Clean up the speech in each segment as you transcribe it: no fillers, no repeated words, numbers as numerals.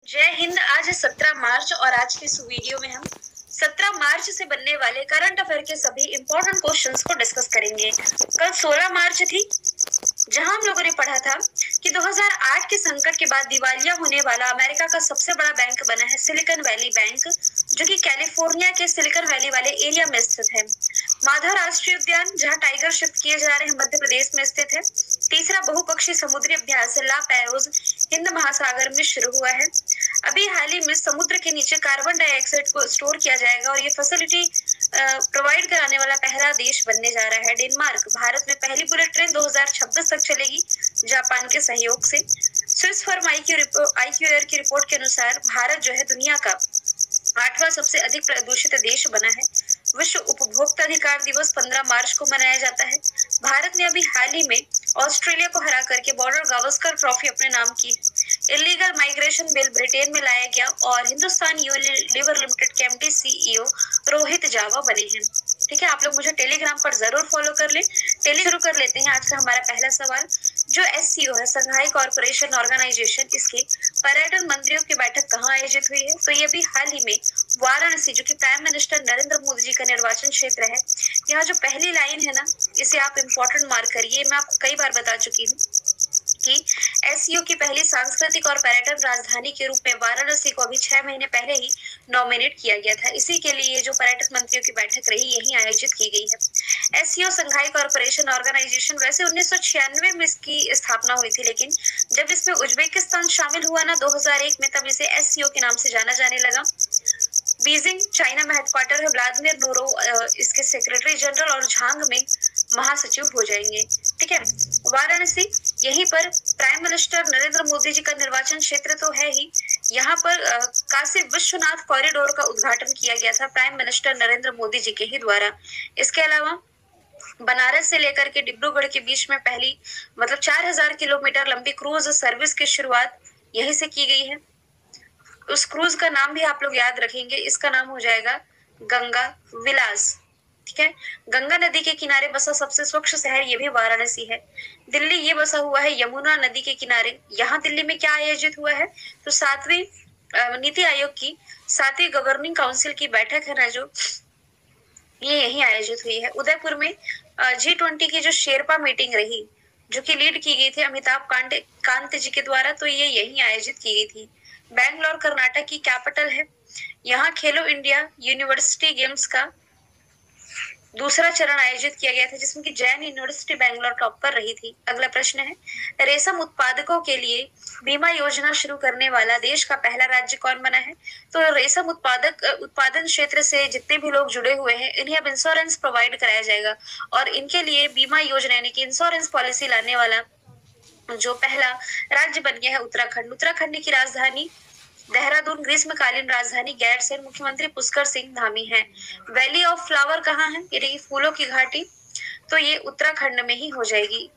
जय हिंद। आज है 17 मार्च और आज की इस वीडियो में हम 17 मार्च से बनने वाले करंट अफेयर के सभी इंपॉर्टेंट क्वेश्चंस को डिस्कस करेंगे। कल 16 मार्च थी, जहां हम लोगों ने पढ़ा था कि 2008 के संकट के बाद दिवालिया होने वाला अमेरिका का सबसे बड़ा बैंक बना है सिलिकॉन वैली बैंक, जो कि कैलिफोर्निया के सिलिकॉन वैली वाले एरिया में स्थित है। माधा राष्ट्रीय उद्यान, जहां टाइगर शिफ्ट किए जा रहे हैं, मध्य प्रदेश में स्थित है। तीसरा बहुपक्षीय समुद्री अभ्यास ला पैरोज हिंद महासागर में शुरू हुआ है। अभी हाल ही में समुद्र के नीचे कार्बन डाइऑक्साइड को स्टोर किया जाएगा और ये फैसिलिटी प्रोवाइड कराने वाला पहला देश बनने जा रहा है डेनमार्क। भारत में पहली बुलेट ट्रेन 2026 तक चलेगी जापान के सहयोग से। स्विस फर्म IQ एयर की रिपोर्ट के अनुसार भारत जो है दुनिया का 8वां सबसे अधिक प्रदूषित देश बना है। विश्व उपभोक्ता अधिकार दिवस 15 मार्च को मनाया जाता है। भारत ने अभी हाल ही में ऑस्ट्रेलिया को हरा करके बॉर्डर गावस्कर ट्रॉफी अपने नाम की। इलीगल माइग्रेशन बिल ब्रिटेन में लाया गया और हिंदुस्तान यूनिलीवर लिमिटेड के MD CEO रोहित जावा बने हैं। ठीक है, आप लोग मुझे टेलीग्राम पर जरूर फॉलो कर लें। शुरू कर लेते हैं आज का हमारा पहला सवाल। जो SCO है, संघाई कॉर्पोरेशन ऑर्गेनाइजेशन, इसके पर्यटन मंत्रियों की बैठक कहाँ आयोजित हुई है? तो ये भी हाल ही में वाराणसी, जो कि प्राइम मिनिस्टर नरेंद्र मोदी जी का निर्वाचन क्षेत्र है। यहाँ जो पहली लाइन है ना, इसे आप इम्पोर्टेंट मार्क करिए। मैं आपको कई बार बता चुकी हूँ कि SCO की पहली सांस्कृतिक और पर्यटन राजधानी के रूप में वाराणसी को अभी 6 महीने पहले ही नॉमिनेट किया गया था। इसी के लिए जो पर्यटन मंत्रियों की बैठक रही, यही आयोजित की गई है। SCO संघाई कॉर्पोरेशन ऑर्गेनाइजेशन, वैसे 1996 में इसकी स्थापना हुई थी, लेकिन जब इसमें उज्बेकिस्तान शामिल हुआ ना 2001 में, तब इसे SCO के नाम से जाना जाने लगा। बीजिंग चाइना में हेडक्वार्टर है। व्लादिमीर नोरोव इसके सेक्रेटरी जनरल और झांग में महासचिव हो जाएंगे। ठीक है, वाराणसी, यहीं पर प्राइम मिनिस्टर नरेंद्र मोदी जी का निर्वाचन क्षेत्र तो है ही। यहाँ पर काशी विश्वनाथ कॉरिडोर का उद्घाटन किया गया था प्राइम मिनिस्टर नरेंद्र मोदी जी के ही द्वारा। इसके अलावा बनारस से लेकर के डिब्रूगढ़ के बीच में पहली 4000 किलोमीटर लंबी क्रूज सर्विस की शुरुआत यहीं से की गई है। उस क्रूज का नाम भी आप लोग याद रखेंगे, इसका नाम हो जाएगा गंगा विलास। ठीक है, गंगा नदी के किनारे बसा सबसे स्वच्छ शहर ये भी वाराणसी है। दिल्ली ये बसा हुआ है यमुना नदी के किनारे। यहाँ दिल्ली में क्या आयोजित हुआ है? तो 7वीं नीति आयोग की 7वीं गवर्निंग काउंसिल की बैठक है ना, जो ये यही आयोजित हुई है। उदयपुर में G20 की जो शेरपा मीटिंग रही, जो कि लीड की गई थी अमिताभ कांत जी के द्वारा, तो ये यही आयोजित की गई थी। बैंगलोर कर्नाटक की कैपिटल है। यहाँ खेलो इंडिया यूनिवर्सिटी गेम्स का दूसरा चरण आयोजित किया गया था, जिसमें कि जैन यूनिवर्सिटी बैंगलोर टॉप पर रही थी। अगला प्रश्न है, रेशम उत्पादकों के लिए बीमा योजना शुरू करने वाला देश का पहला राज्य कौन बना है? तो रेशम उत्पादन क्षेत्र से जितने भी लोग जुड़े हुए हैं, इन्हें अब इंश्योरेंस प्रोवाइड कराया जाएगा और इनके लिए बीमा योजना यानी कि इंश्योरेंस पॉलिसी लाने वाला जो पहला राज्य बन गया है उत्तराखंड। उत्तराखंड की राजधानी देहरादून, ग्रीष्मकालीन राजधानी गैरसैंण, मुख्यमंत्री पुष्कर सिंह धामी है। वैली ऑफ फ्लावर कहाँ है? यानी फूलों की घाटी, तो ये उत्तराखंड में ही हो जाएगी।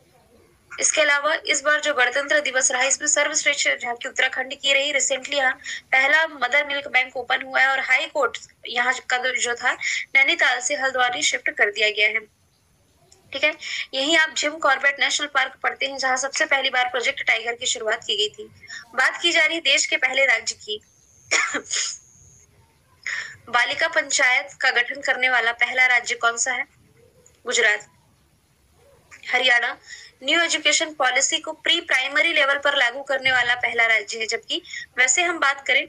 इसके अलावा इस बार जो गणतंत्र दिवस रहा, इसमें सर्वश्रेष्ठ झांकी उत्तराखंड की रही। रिसेंटली यहाँ पहला मदर मिल्क बैंक ओपन हुआ है और हाई कोर्ट यहाँ का जो था नैनीताल से हल्द्वानी शिफ्ट कर दिया गया है। ठीक है, यही आप जिम कॉर्बेट नेशनल पार्क पढ़ते हैं, जहां सबसे पहली बार प्रोजेक्ट टाइगर की शुरुआत की गई थी। बात की जा रही है देश के पहले राज्य की। बालिका पंचायत का गठन करने वाला पहला राज्य कौन सा है? Gujarat. Haryana new education policy को प्री प्राइमरी लेवल पर लागू करने वाला पहला राज्य है, जबकि वैसे हम बात करें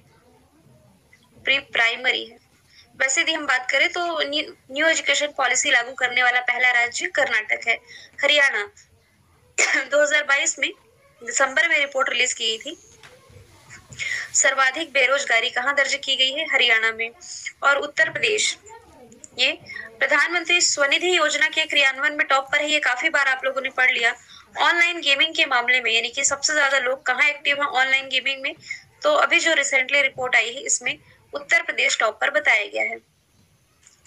प्री प्राइमरी है, वैसे यदि हम बात करें तो न्यू एजुकेशन पॉलिसी लागू करने वाला पहला राज्य कर्नाटक है। हरियाणा 2022 में दिसंबर में रिपोर्ट रिलीज की गई थी। सर्वाधिक बेरोजगारी कहाँ दर्ज की गई है? हरियाणा में। और उत्तर प्रदेश, ये प्रधानमंत्री स्वनिधि योजना के क्रियान्वयन में टॉप पर है। ये काफी बार आप लोगों ने पढ़ लिया। ऑनलाइन गेमिंग के मामले में यानी कि सबसे ज्यादा लोग कहाँ एक्टिव हैं ऑनलाइन गेमिंग में? तो अभी जो रिसेंटली रिपोर्ट आई है, इसमें उत्तर प्रदेश टॉप पर बताया गया है।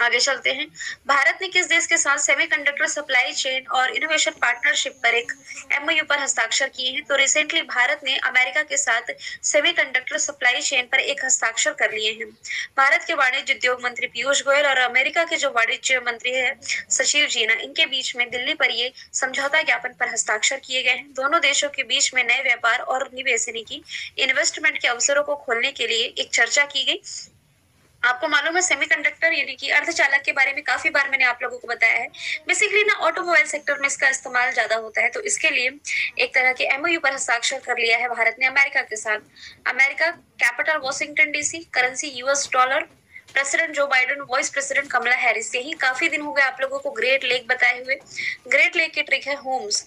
आगे चलते हैं। भारत ने किस देश के साथ सेमीकंडक्टर सप्लाई चेन और इनोवेशन पार्टनरशिप पर एक एमओयू पर हस्ताक्षर किए हैं? तो रिसेंटली भारत ने अमेरिका के साथ सेमीकंडक्टर सप्लाई चेन पर एक हस्ताक्षर कर लिए हैं। भारत के वाणिज्य उद्योग मंत्री पीयूष गोयल और अमेरिका के जो वाणिज्य मंत्री है सचिव जीना, इनके बीच में दिल्ली पर ये समझौता ज्ञापन पर हस्ताक्षर किए गए हैं। दोनों देशों के बीच में नए व्यापार और निवेश यानी कि इन्वेस्टमेंट के अवसरों को खोलने के लिए एक चर्चा की गई। आपको मालूम है सेमीकंडक्टर यानी कि अर्धचालक के बारे में काफी बार मैंने आप लोगों को बताया है। बेसिकली ना ऑटोमोबाइल सेक्टर में इसका इस्तेमाल ज्यादा होता है, तो इसके लिए एक तरह के एमओयू पर हस्ताक्षर कर लिया है भारत ने अमेरिका के साथ। America capital Washington DC, currency US dollar, president Joe Biden, vice president Kamala Harris. यही काफी दिन हो गए आप लोगों को ग्रेट लेक बताए हुए। ग्रेट लेक की ट्रिक है Holmes,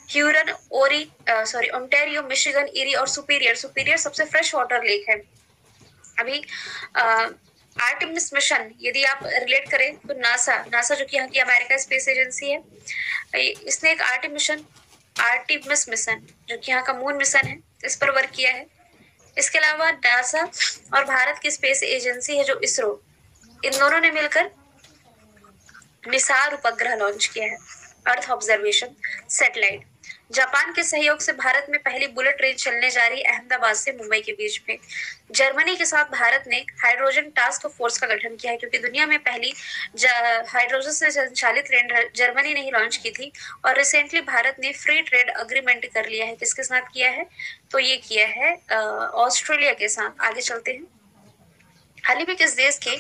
Hurun, Ontario, Michigan, eri और सुपीरियर। सुपीरियर सबसे फ्रेश वाटर लेक है। अभी आर्टेमिस मिशन यदि आप रिलेट करें तो नासा जो कि यहाँ की अमेरिका स्पेस एजेंसी है, इसने एक आर्टेमिस मिशन जो कि यहाँ का मून मिशन है, इस पर वर्क किया है। इसके अलावा नासा और भारत की स्पेस एजेंसी है जो इसरो, इन दोनों ने मिलकर निसार उपग्रह लॉन्च किया है, अर्थ ऑब्जर्वेशन सैटेलाइट। जापान के सहयोग से भारत में पहली बुलेट ट्रेन चलने जा रही अहमदाबाद से मुंबई के बीच में। जर्मनी के साथ भारत ने हाइड्रोजन टास्क फोर्स का गठन किया है, क्योंकि दुनिया में पहली हाइड्रोजन से संचालित ट्रेन जर्मनी ने ही लॉन्च की थी। और रिसेंटली भारत ने फ्री ट्रेड अग्रीमेंट कर लिया है। किसके साथ किया है? तो ये किया है ऑस्ट्रेलिया के साथ। आगे चलते हैं। हाल ही में किस देश के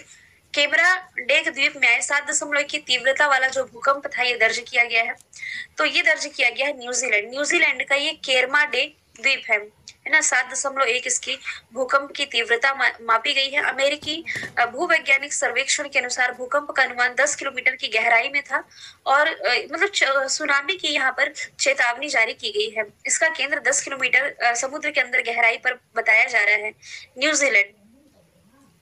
केमरा डेक द्वीप में आए 7.1 की तीव्रता वाला जो भूकंप था ये दर्ज किया गया है? तो ये दर्ज किया गया है न्यूजीलैंड। न्यूजीलैंड का ये केरमा डेक द्वीप है ना। 7.1 इसकी भूकंप की तीव्रता मापी गई है। अमेरिकी भूवैज्ञानिक सर्वेक्षण के अनुसार भूकंप का अनुमान 10 किलोमीटर की गहराई में था और मतलब सुनामी की यहाँ पर चेतावनी जारी की गई है। इसका केंद्र 10 किलोमीटर समुद्र के अंदर गहराई पर बताया जा रहा है।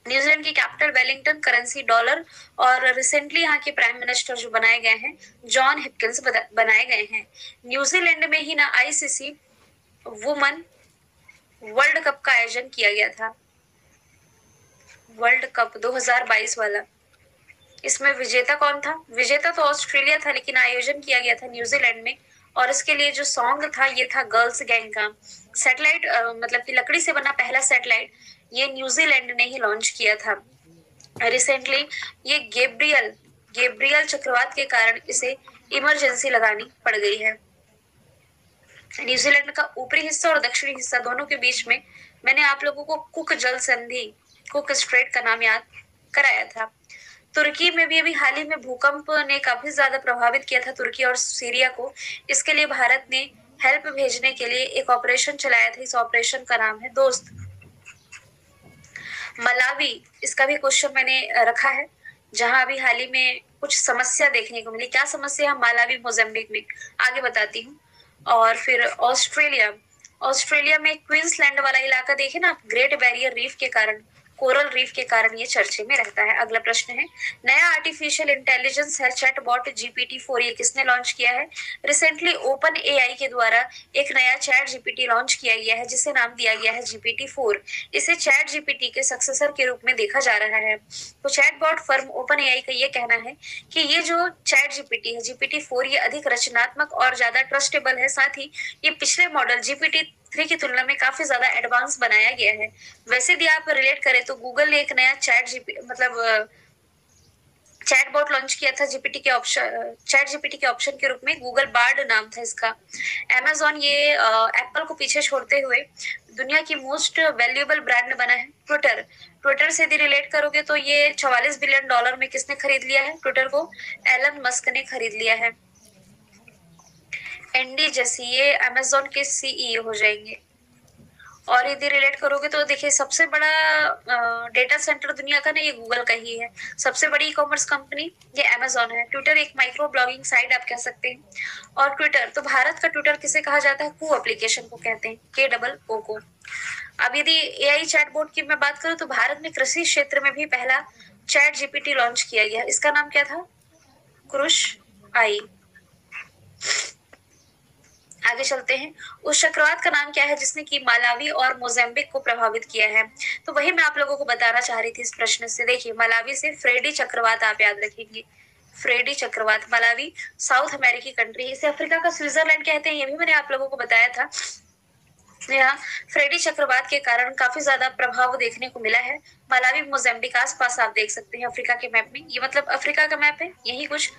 न्यूजीलैंड की कैपिटल वेलिंगटन, करेंसी डॉलर और रिसेंटली यहाँ के प्राइम मिनिस्टर जो बनाए गए हैं जॉन हिपकिंस बनाए गए हैं। न्यूजीलैंड में ही ना आईसीसी वुमेन वर्ल्ड कप का आयोजन किया गया था, वर्ल्ड कप 2022 वाला। इसमें विजेता कौन था? विजेता तो ऑस्ट्रेलिया था, लेकिन आयोजन किया गया था न्यूजीलैंड में। और इसके लिए जो सॉन्ग था ये था गर्ल्स गैंग का। सैटेलाइट मतलब कि लकड़ी से बना पहला सैटेलाइट ये न्यूजीलैंड ने ही लॉन्च किया था। रिसेंटली ये गैब्रियल चक्रवात के कारण इसे इमरजेंसी लगानी पड़ गई है। न्यूजीलैंड का ऊपरी हिस्सा और दक्षिणी हिस्सा दोनों के बीच में मैंने आप लोगों को कुक जल संधि, कुक स्ट्रेट का नाम याद कराया था। तुर्की में भी अभी हाल ही में भूकंप ने काफी ज्यादा प्रभावित किया था तुर्की और सीरिया को। इसके लिए भारत ने हेल्प भेजने के लिए एक ऑपरेशन चलाया था। इस ऑपरेशन का नाम है दोस्त। मलावी, इसका भी क्वेश्चन मैंने रखा है, जहां अभी हाल ही में कुछ समस्या देखने को मिली। क्या समस्या है मलावी मोजाम्बिक में, आगे बताती हूँ। और फिर ऑस्ट्रेलिया में क्वींसलैंड वाला इलाका देखे ना, ग्रेट बैरियर रीफ के कारण, कोरल रीफ के कारण ये चर्चे में रहता है। अगला प्रश्न है, नया आर्टिफिशियल इंटेलिजेंस है चैटबॉट GPT-4, ये किसने लॉन्च किया है? रिसेंटली ओपन AI के द्वारा एक नया चैट GPT लॉन्च किया गया है, जिसे नाम दिया गया है GPT-4। इसे चैट GPT के सक्सेसर के रूप में देखा जा रहा है। तो चैटबॉट फर्म ओपन AI का ये कहना है कि ये जो चैट GPT है GPT-4 ये अधिक रचनात्मक और ज्यादा ट्रस्टेबल है। साथ ही ये पिछले मॉडल GPT-3 की तुलना में काफी ज्यादा एडवांस बनाया गया है। वैसे यदि आप रिलेट करें तो गूगल ने एक नया चैटबॉट लॉन्च किया था चैट जीपीटी के ऑप्शन के रूप में, गूगल बार्ड नाम था इसका। अमेज़न ये एप्पल को पीछे छोड़ते हुए दुनिया की मोस्ट वैल्यूएबल ब्रांड बना है। ट्विटर से यदि रिलेट करोगे तो ये $44 बिलियन में किसने खरीद लिया है ट्विटर को? एलन मस्क ने खरीद लिया है। एंडी जैसी ये अमेज़न के CEO हो जाएंगे। और यदि रिलेट करोगे तो देखिए सबसे बड़ा डेटा सेंटर दुनिया का ना ये गूगल का ही है। सबसे बड़ी ई-कॉमर्स कंपनी ये अमेज़न है। ट्विटर एक माइक्रो ब्लॉगिंग साइट आप कह सकते हैं। और ट्विटर तो भारत का ट्विटर किसे कहा जाता है? कू एप्लीकेशन को कहते हैं, KOO को। अब यदि AI चैटबॉट की मैं बात करूं तो भारत में कृषि क्षेत्र में भी पहला चैट GPT लॉन्च किया गया। इसका नाम क्या था? क्रुश आई। आगे चलते हैं। उस चक्रवात का नाम क्या है जिसने कि मालावी और मोजाम्बिक को प्रभावित किया है? तो वही मैं आप लोगों को बताना चाह रही थी इस प्रश्न से। देखिए, मालावी से फ्रेडी चक्रवात आप याद रखेंगे। फ्रेडी चक्रवात, मालावी साउथ अमेरिकी कंट्री, इसे अफ्रीका का स्विट्जरलैंड कहते हैं, ये भी मैंने आप लोगों को बताया था। यहाँ फ्रेडी चक्रवात के कारण काफी ज्यादा प्रभाव देखने को मिला है। मालावी, मोजाम्बिक आसपास आप देख सकते हैं अफ्रीका के मैप में। ये मतलब अफ्रीका का मैप है, यही कुछ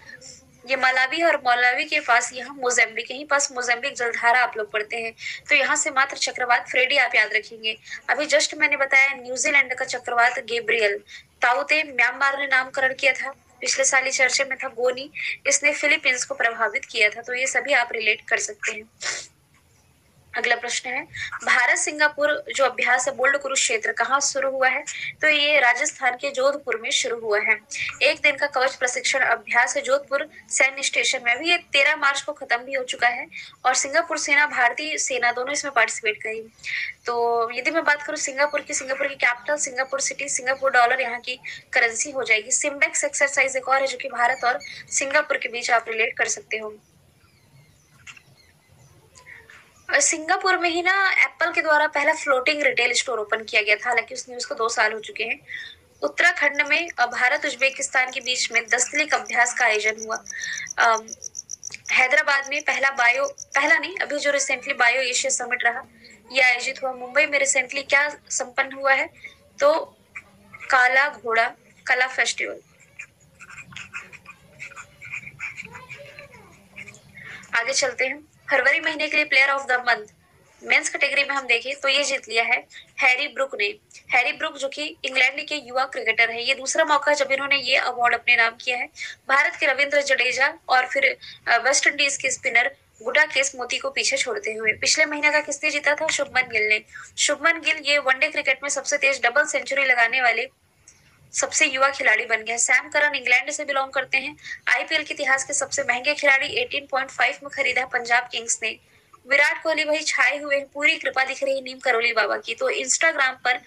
ये मालावी और मौलावी के पास यहाँ मोजाम्बिक, यहीं पास मोजाम्बिक जलधारा आप लोग पढ़ते हैं। तो यहाँ से मात्र चक्रवात फ्रेडी आप याद रखेंगे। अभी जस्ट मैंने बताया न्यूजीलैंड का चक्रवात गैब्रियल, ताउते म्यांमार ने नामकरण किया था, पिछले साल ही चर्चे में था। गोनी, इसने फिलीपींस को प्रभावित किया था। तो ये सभी आप रिलेट कर सकते हैं। अगला प्रश्न है, भारत सिंगापुर जो अभ्यास है बोल्ड कुरुक्षेत्र कहाँ शुरू हुआ है? तो ये राजस्थान के जोधपुर में शुरू हुआ है। एक दिन का कवच प्रशिक्षण अभ्यास है जोधपुर सैन्य स्टेशन में। अभी ये 13 मार्च को खत्म भी हो चुका है और सिंगापुर सेना, भारतीय सेना दोनों इसमें पार्टिसिपेट करी। तो यदि मैं बात करूँ सिंगापुर की capital Singapore city, Singapore dollar यहाँ की करेंसी हो जाएगी। सिम्बेक्स एक्सरसाइज एक और है जो कि भारत और सिंगापुर के बीच आप रिलेट कर सकते हो। सिंगापुर में ही ना एप्पल के द्वारा पहला फ्लोटिंग रिटेल स्टोर ओपन किया गया था, हालांकि उस न्यूज को 2 साल हो चुके हैं। उत्तराखंड में भारत उज्बेकिस्तान के बीच में दस्तलिक अभ्यास का आयोजन हुआ। हैदराबाद में पहला नहीं, अभी जो रिसेंटली बायो एशिया समिट रहा यह आयोजित हुआ। मुंबई में रिसेंटली क्या संपन्न हुआ है? तो काला घोड़ा कला फेस्टिवल। आगे चलते हैं। फरवरी महीने के लिए player of the month men's category में हम देखें तो ये जीत लिया है हैरी ब्रुक ने। हैरी ब्रुक जो कि इंग्लैंड के युवा क्रिकेटर है, ये दूसरा मौका जब इन्होंने ये अवार्ड अपने नाम किया है। भारत के रविंद्र जडेजा और फिर वेस्ट इंडीज के स्पिनर गुडाकेश मोती को पीछे छोड़ते हुए। पिछले महीने का किसने जीता था? शुभमन गिल ने। शुभमन गिल ये वनडे क्रिकेट में सबसे तेज डबल सेंचुरी लगाने वाले सबसे युवा खिलाड़ी बन गया। सैम करन इंग्लैंड से बिलोंग करते हैं। आईपीएल के इतिहास के सबसे महंगे खिलाड़ी 18.5 में खरीदा पंजाब किंग्स ने। विराट कोहली भाई छाए हुए हैं, पूरी कृपा दिख रही नीम करोली बाबा की। तो इंस्टाग्राम पर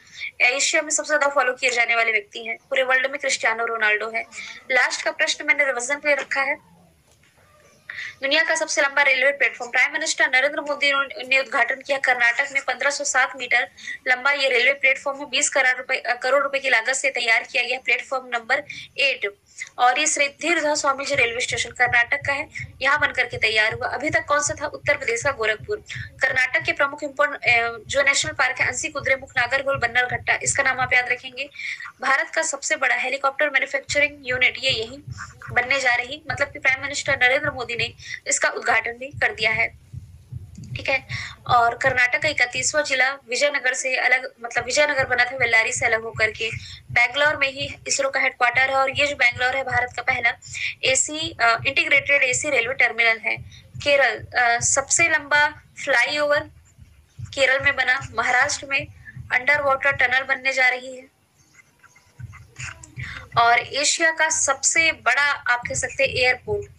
एशिया में सबसे ज्यादा फॉलो किए जाने वाले व्यक्ति हैं। पूरे वर्ल्ड में क्रिस्टियानो रोनाल्डो है। लास्ट का प्रश्न मैंने रिवीजन पे रखा है। दुनिया का सबसे लंबा railway platform prime minister Narendra Modi ने उद्घाटन किया। कर्नाटक में 1507 मीटर लंबा ये रेलवे प्लेटफॉर्म है। 20 करोड़ रुपए की लागत से तैयार किया गया प्लेटफॉर्म नंबर 8 और ये श्री धीरधा स्वामी जी रेलवे स्टेशन कर्नाटक का है, यहाँ बनकर के तैयार हुआ। अभी तक कौन सा था? उत्तर प्रदेश का गोरखपुर। कर्नाटक के प्रमुख जो नेशनल पार्क है अंसी कुद्रेमुख नागरहोल बन्नरघट्टा, इसका नाम आप याद रखेंगे। भारत का सबसे बड़ा हेलीकॉप्टर मैन्युफैक्चरिंग यूनिट ये यही बनने जा रही, मतलब कि प्राइम मिनिस्टर नरेंद्र मोदी ने इसका उद्घाटन भी कर दिया है। ठीक है। और कर्नाटक का 31वां जिला विजयनगर से अलग, मतलब विजयनगर बना था बेल्लारी से अलग होकर के। बैंगलोर में ही इसरो का हेडक्वार्टर है और ये जो बैंगलोर है भारत का पहला इंटीग्रेटेड एसी रेलवे टर्मिनल है। केरल सबसे लंबा फ्लाईओवर केरल में बना। महाराष्ट्र में अंडर वाटर टनल बनने जा रही है। और एशिया का सबसे बड़ा आप कह सकते हैं एयरपोर्ट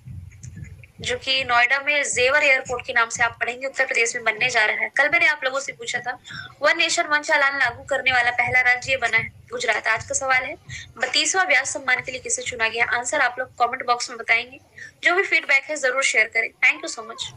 जो कि नोएडा में जेवर एयरपोर्ट के नाम से आप पढ़ेंगे, उत्तर प्रदेश में बनने जा रहा है। कल मैंने आप लोगों से पूछा था वन नेशन वन चालान लागू करने वाला पहला राज्य बना है गुजरात। आज का सवाल है 32वां व्यास सम्मान के लिए किसे चुना गया? आंसर आप लोग कमेंट बॉक्स में बताएंगे। जो भी फीडबैक है जरूर शेयर करें। Thank you so much.